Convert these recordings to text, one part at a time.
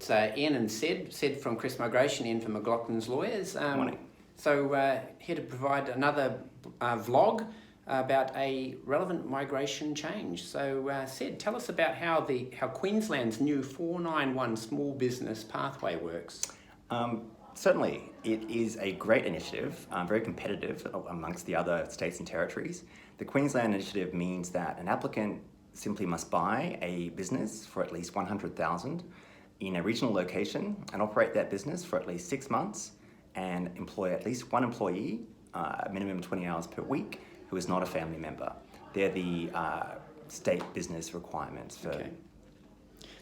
It's Ian and Sed from Crest Migration, Ian from McLaughlins Lawyers. Morning. So here to provide another vlog about a relevant migration change. So Sed, tell us about how Queensland's new 491 small business pathway works. Certainly, it is a great initiative, very competitive amongst the other states and territories. The Queensland initiative means that an applicant simply must buy a business for at least $100,000 in a regional location and operate that business for at least 6 months and employ at least one employee, a minimum 20 hours per week, who is not a family member. They're the state business requirements. Okay.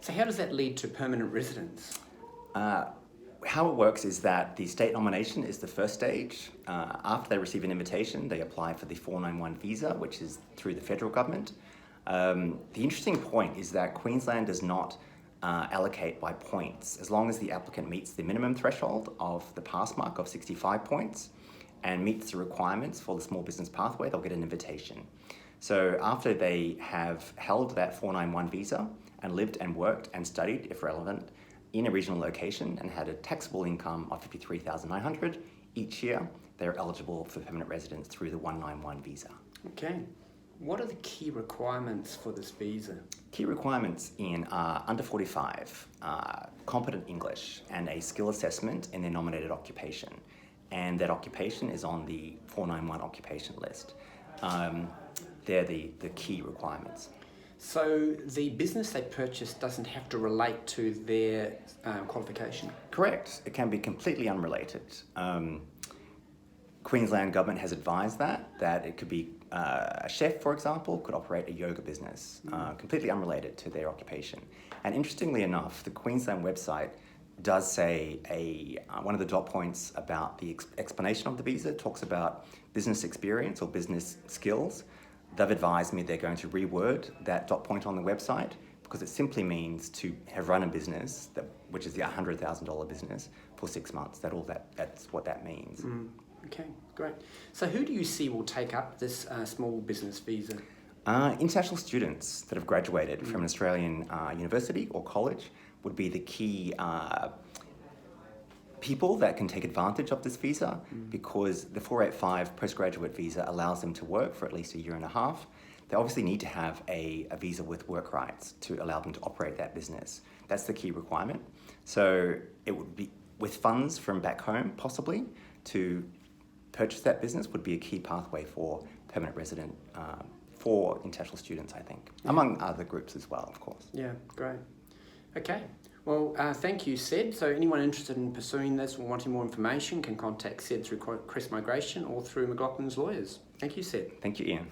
So how does that lead to permanent residence? How it works is that the state nomination is the first stage. After they receive an invitation, they apply for the 491 visa, which is through the federal government. The interesting point is that Queensland does not allocate by points. As long as the applicant meets the minimum threshold of the pass mark of 65 points and meets the requirements for the small business pathway, they'll get an invitation. So after they have held that 491 visa and lived and worked and studied, if relevant, in a regional location and had a taxable income of $53,900 each year, they're eligible for permanent residence through the 191 visa. Okay. What are the key requirements for this visa? Key requirements are under 45, competent English, and a skill assessment in their nominated occupation. And that occupation is on the 491 occupation list. They're the key requirements. So the business they purchase doesn't have to relate to their qualification? Correct. It can be completely unrelated. Queensland government has advised that it could be a chef, for example, could operate a yoga business, completely unrelated to their occupation. And interestingly enough, the Queensland website does say one of the dot points about the explanation of the visa talks about business experience or business skills. They've advised me they're going to reword that dot point on the website because it simply means to have run a business, which is the $100,000 business, for 6 months. That's what that means. Okay, great. So who do you see will take up this small business visa? International students that have graduated from an Australian university or college would be the key people that can take advantage of this visa because the 485 postgraduate visa allows them to work for at least a year and a half. They obviously need to have a visa with work rights to allow them to operate that business. That's the key requirement. So it would be with funds from back home, possibly, to purchase that business would be a key pathway for permanent resident for international students, I think, among other groups as well, of course. Yeah, great. Okay. Well, thank you, Sed. So anyone interested in pursuing this or wanting more information can contact Sed through Crest Migration or through McLaughlins Lawyers. Thank you, Sed. Thank you, Ian.